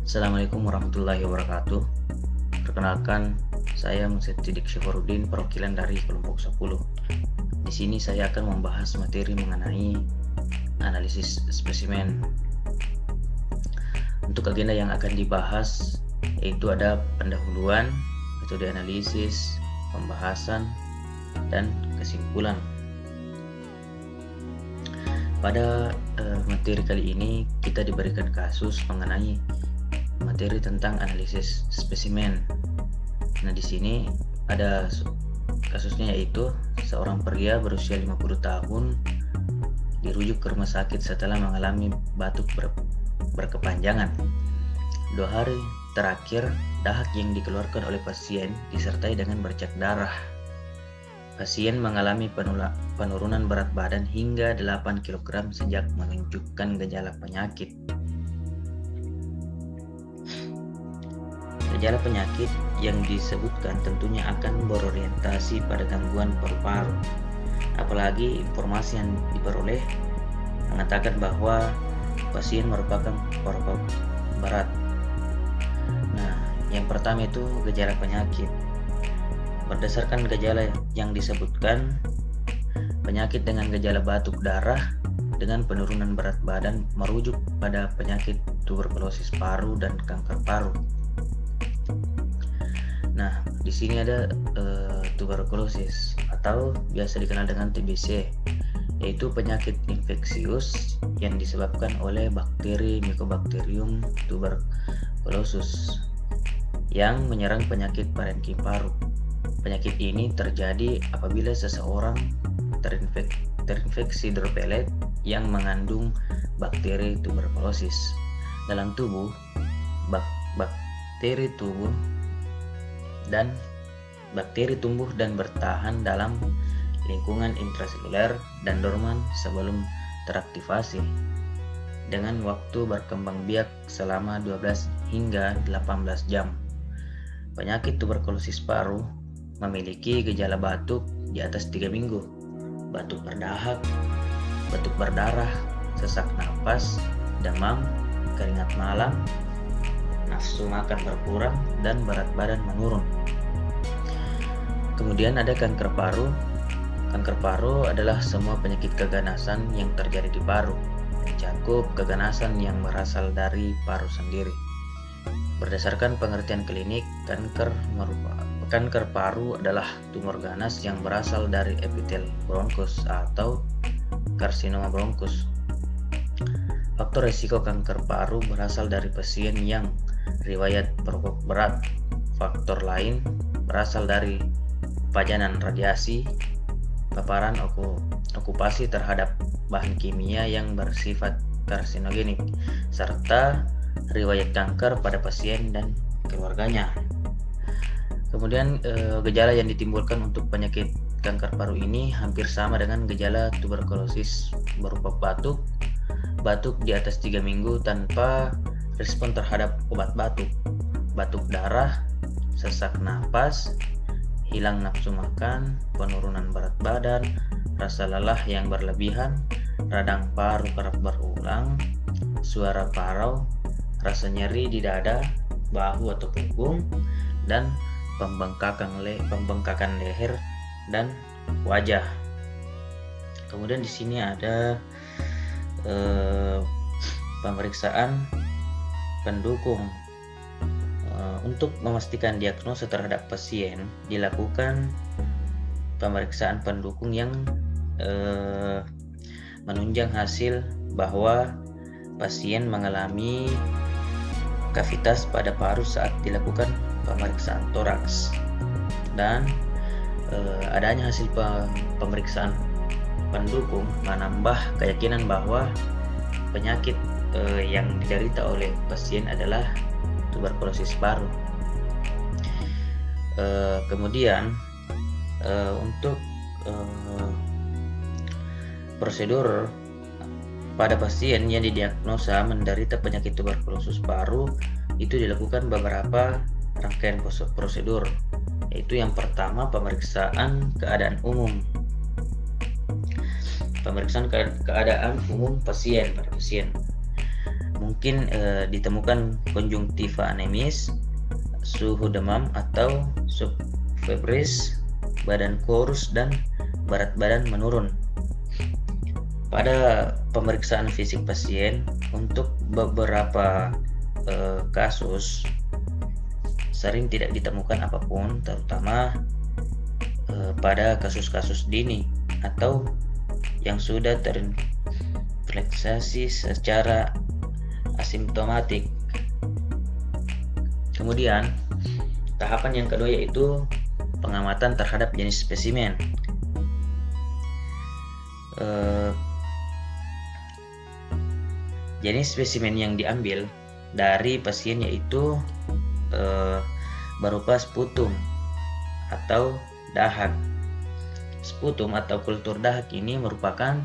Assalamualaikum warahmatullahi wabarakatuh. Perkenalkan, saya Muhammad Siddiq Syafruddin, perwakilan dari kelompok 10. Di sini saya akan membahas materi mengenai analisis spesimen. Untuk agenda yang akan dibahas yaitu ada pendahuluan, metode analisis, pembahasan, dan kesimpulan. Pada materi kali ini kita diberikan kasus mengenai materi tentang analisis spesimen. Nah, di sini ada kasusnya, yaitu seorang pria berusia 50 tahun dirujuk ke rumah sakit setelah mengalami batuk berkepanjangan. 2 hari terakhir, dahak yang dikeluarkan oleh pasien disertai dengan bercak darah. Pasien mengalami penurunan berat badan hingga 8 kg sejak menunjukkan gejala penyakit. Gejala penyakit yang disebutkan tentunya akan berorientasi pada gangguan paru-paru. Apalagi informasi yang diperoleh mengatakan bahwa pasien merupakan paru-paru berat. Nah, yang pertama itu gejala penyakit. Berdasarkan gejala yang disebutkan, penyakit dengan gejala batuk darah dengan penurunan berat badan merujuk pada penyakit tuberkulosis paru dan kanker paru. Nah, di sini ada tuberkulosis atau biasa dikenal dengan TBC, yaitu penyakit infeksius yang disebabkan oleh bakteri Mycobacterium tuberculosis yang menyerang penyakit parenkim paru. Penyakit ini terjadi apabila seseorang terinfeksi droplet yang mengandung bakteri tuberkulosis dalam tubuh. Bakteri tumbuh dan bertahan dalam lingkungan intraseluler dan dorman sebelum teraktivasi dengan waktu berkembang biak selama 12 hingga 18 jam. Penyakit tuberkulosis paru memiliki gejala batuk di atas 3 minggu, batuk berdahak, batuk berdarah, sesak napas, demam, keringat malam, nafsu makan berkurang, dan berat badan menurun. Kemudian ada kanker paru. Kanker paru adalah semua penyakit keganasan yang terjadi di paru, mencakup keganasan yang berasal dari paru sendiri. Berdasarkan pengertian klinik, kanker paru adalah tumor ganas yang berasal dari epitel bronkus atau karsinoma bronkus. Faktor risiko kanker paru berasal dari pasien yang riwayat perokok berat. Faktor lain berasal dari paparan radiasi, paparan okupasi terhadap bahan kimia yang bersifat karsinogenik, serta riwayat kanker pada pasien dan keluarganya. Kemudian gejala yang ditimbulkan untuk penyakit kanker paru ini hampir sama dengan gejala tuberkulosis, berupa batuk di atas 3 minggu tanpa respon terhadap obat batuk, batuk darah, sesak napas, hilang nafsu makan, penurunan berat badan, rasa lelah yang berlebihan, radang paru kerap berulang, suara parau, rasa nyeri di dada, bahu atau punggung, dan pembengkakan leher dan wajah. Kemudian di sini ada pemeriksaan pendukung. Untuk memastikan diagnosa terhadap pasien, dilakukan pemeriksaan pendukung yang menunjang hasil bahwa pasien mengalami kavitas pada paru saat dilakukan pemeriksaan toraks, dan adanya hasil pemeriksaan pendukung menambah keyakinan bahwa penyakit yang diderita oleh pasien adalah tuberkulosis paru. Kemudian untuk prosedur pada pasien yang didiagnosa menderita penyakit tuberkulosis paru itu dilakukan beberapa rangkaian prosedur, yaitu yang pertama pemeriksaan keadaan umum. Pemeriksaan keadaan umum pasien pada pasien. mungkin ditemukan konjungtiva anemis, suhu demam atau subfebris, badan kurus, dan berat badan menurun. Pada pemeriksaan fisik pasien, untuk beberapa kasus sering tidak ditemukan apapun, terutama pada kasus-kasus dini atau yang sudah terinfeksi secara asimptomatik. Kemudian tahapan yang kedua yaitu pengamatan terhadap jenis spesimen. Jenis spesimen yang diambil dari pasien yaitu berupa sputum atau dahak. Sputum atau kultur dahak ini merupakan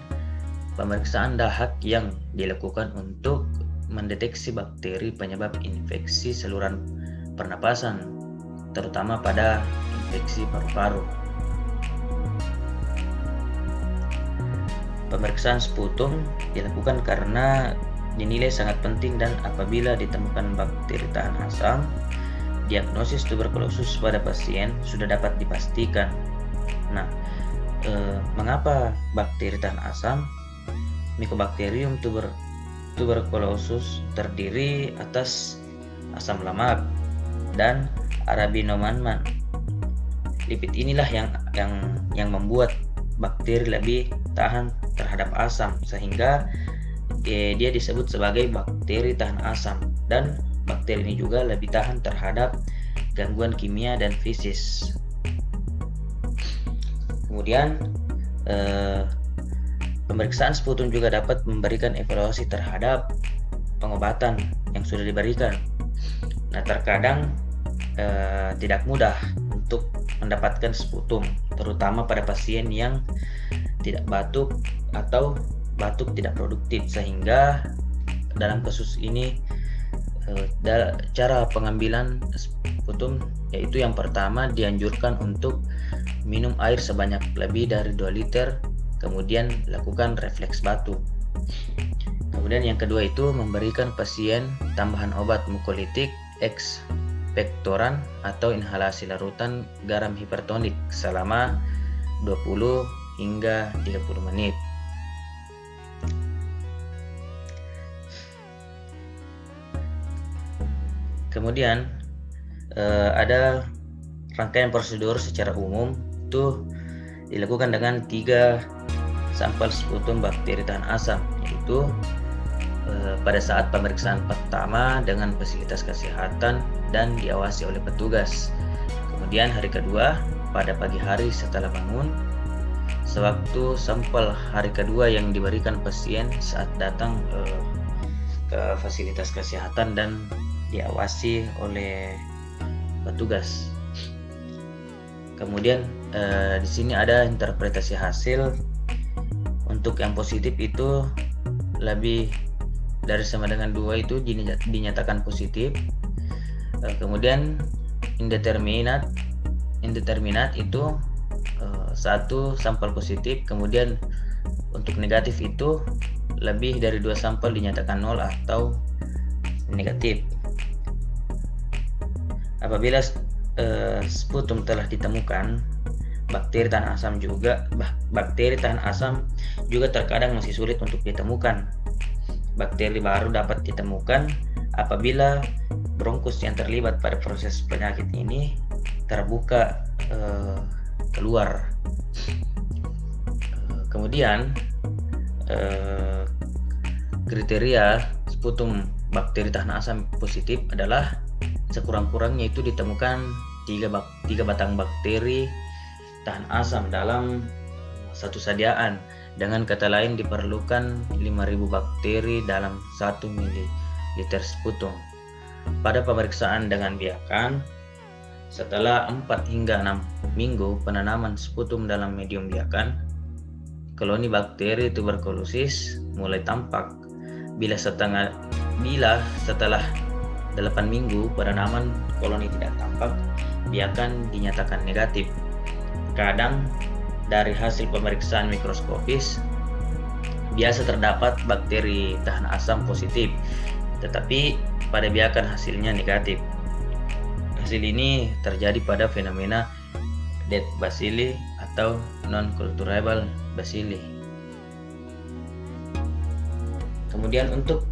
pemeriksaan dahak yang dilakukan untuk mendeteksi bakteri penyebab infeksi saluran pernapasan, terutama pada infeksi paru-paru. Pemeriksaan sputum dilakukan karena dinilai sangat penting, dan apabila ditemukan bakteri tahan asam, diagnosis tuberkulosis pada pasien sudah dapat dipastikan. Nah, mengapa bakteri tahan asam? Mycobacterium tuberculosis terdiri atas asam lemak dan arabinomannan. Lipid inilah yang membuat bakteri lebih tahan terhadap asam, sehingga dia disebut sebagai bakteri tahan asam, dan bakteri ini juga lebih tahan terhadap gangguan kimia dan fisis. Kemudian pemeriksaan sputum juga dapat memberikan evaluasi terhadap pengobatan yang sudah diberikan. Nah, terkadang tidak mudah untuk mendapatkan sputum, terutama pada pasien yang tidak batuk atau batuk tidak produktif, sehingga dalam kasus ini cara pengambilan sputum yaitu yang pertama dianjurkan untuk minum air sebanyak lebih dari 2 liter, kemudian lakukan refleks batuk. Kemudian yang kedua itu memberikan pasien tambahan obat mukolitik ekspektoran atau inhalasi larutan garam hipertonik selama 20 hingga 30 menit. Kemudian ada rangkaian prosedur secara umum itu dilakukan dengan 3 sampel sputum bakteri tahan asam, yaitu pada saat pemeriksaan pertama dengan fasilitas kesehatan dan diawasi oleh petugas. Kemudian hari kedua pada pagi hari setelah bangun, sewaktu sampel hari kedua yang diberikan pasien saat datang ke fasilitas kesehatan dan diawasi oleh petugas. Kemudian di sini ada interpretasi hasil. Untuk yang positif itu lebih dari sama dengan 2 itu dinyatakan positif. Kemudian indeterminate itu 1 sampel positif. Kemudian untuk negatif itu lebih dari 2 sampel dinyatakan 0 atau negatif. Apabila sputum telah ditemukan, bakteri tahan asam juga terkadang masih sulit untuk ditemukan. Bakteri baru dapat ditemukan apabila bronkus yang terlibat pada proses penyakit ini terbuka keluar. Kemudian kriteria sputum bakteri tahan asam positif adalah sekurang-kurangnya itu ditemukan 3 batang bakteri tahan asam dalam satu sadiaan. Dengan kata lain diperlukan 5.000 bakteri dalam 1 ml sputum. Pada pemeriksaan dengan biakan, setelah 4 hingga 6 minggu penanaman sputum dalam medium biakan, koloni bakteri tuberkulosis mulai tampak. Bila setelah 8 minggu penanaman koloni tidak tampak, biakan dinyatakan negatif. Kadang dari hasil pemeriksaan mikroskopis biasa terdapat bakteri tahan asam positif tetapi pada biarkan hasilnya negatif. Hasil ini terjadi pada fenomena dead bacilli atau non-culturable bacilli. Kemudian untuk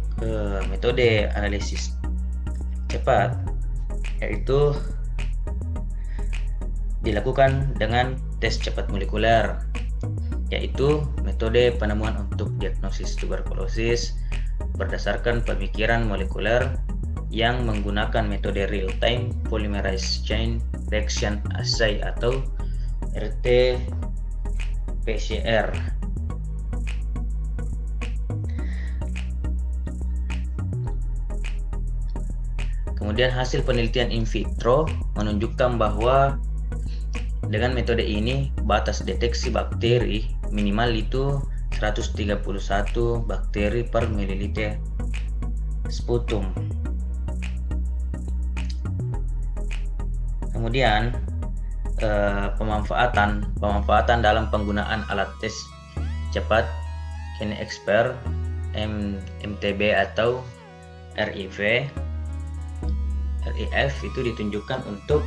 metode analisis cepat, yaitu dilakukan dengan tes cepat molekuler, yaitu metode penemuan untuk diagnosis tuberkulosis berdasarkan pemikiran molekuler yang menggunakan metode real-time polymerase chain reaction assay atau RT-PCR. Kemudian hasil penelitian in vitro menunjukkan bahwa dengan metode ini batas deteksi bakteri minimal itu 131 bakteri per mililiter sputum. Kemudian pemanfaatan dalam penggunaan alat tes cepat GeneXpert MTB atau RIF itu ditunjukkan untuk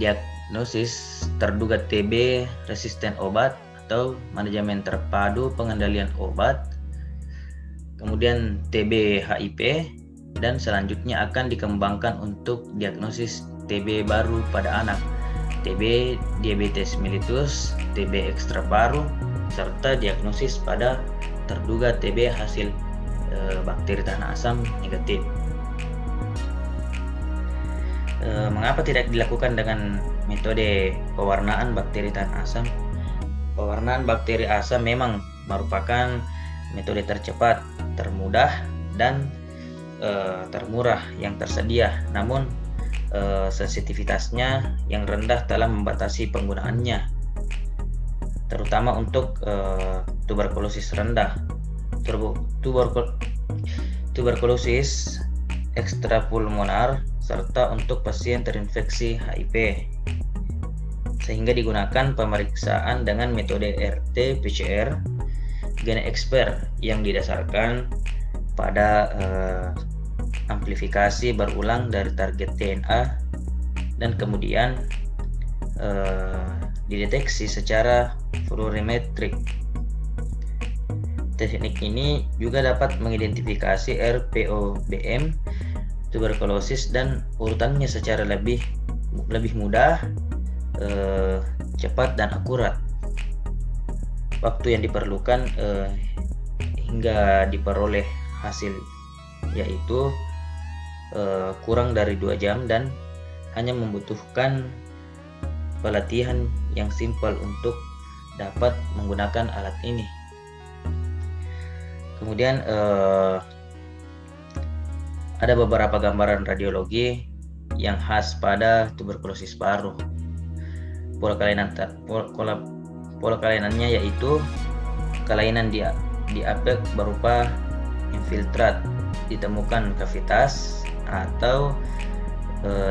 diagnosis terduga TB resisten obat atau manajemen terpadu pengendalian obat, kemudian TB HIV, dan selanjutnya akan dikembangkan untuk diagnosis TB baru pada anak, TB diabetes mellitus, TB ekstra paru, serta diagnosis pada terduga TB hasil bakteri tanah asam negatif. Mengapa tidak dilakukan dengan metode pewarnaan bakteri tanah asam? Pewarnaan bakteri asam memang merupakan metode tercepat, termudah, dan termurah yang tersedia, namun sensitivitasnya yang rendah dalam membatasi penggunaannya, terutama untuk tuberkulosis rendah, tuberkulosis ekstrapulmonar, serta untuk pasien terinfeksi HIV, sehingga digunakan pemeriksaan dengan metode RT-PCR GeneXpert yang didasarkan pada amplifikasi berulang dari target DNA dan kemudian dideteksi secara fluorimetrik. Teknik ini juga dapat mengidentifikasi RPOBM tuberkulosis dan urutannya secara lebih mudah, cepat, dan akurat. Waktu yang diperlukan hingga diperoleh hasil yaitu kurang dari 2 jam dan hanya membutuhkan pelatihan yang simpel untuk dapat menggunakan alat ini. Kemudian ada beberapa gambaran radiologi yang khas pada tuberkulosis paru. Pola kelainannya yaitu kelainan di apek berupa infiltrat, ditemukan kavitas atau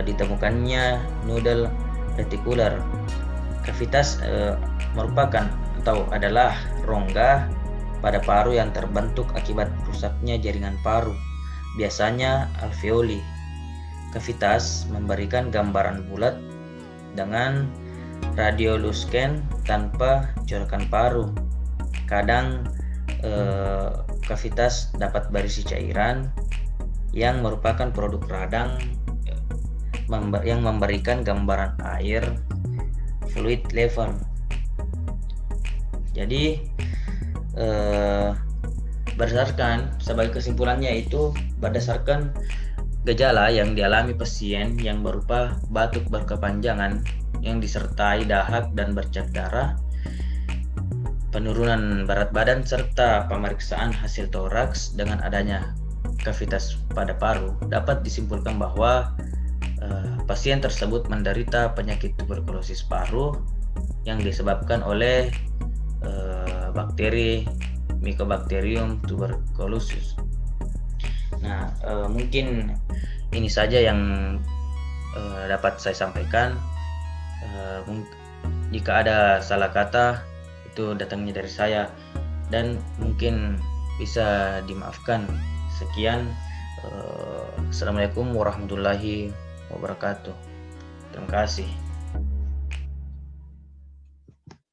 ditemukannya nodal retikular. Kavitas merupakan atau adalah rongga pada paru yang terbentuk akibat rusaknya jaringan paru, biasanya alveoli. Kavitas memberikan gambaran bulat dengan radiolusken tanpa corekan paru. Kadang kavitas dapat berisi cairan yang merupakan produk radang yang memberikan gambaran air fluid level. Jadi sebagai kesimpulannya itu berdasarkan gejala yang dialami pasien yang berupa batuk berkepanjangan yang disertai dahak dan bercak darah, penurunan berat badan, serta pemeriksaan hasil toraks dengan adanya kavitas pada paru, dapat disimpulkan bahwa pasien tersebut menderita penyakit tuberkulosis paru yang disebabkan oleh bakteri Mycobacterium tuberculosis. Nah, mungkin ini saja yang dapat saya sampaikan. Jika ada salah kata, itu datangnya dari saya dan mungkin bisa dimaafkan. Sekian, Assalamualaikum warahmatullahi wabarakatuh. Terima kasih.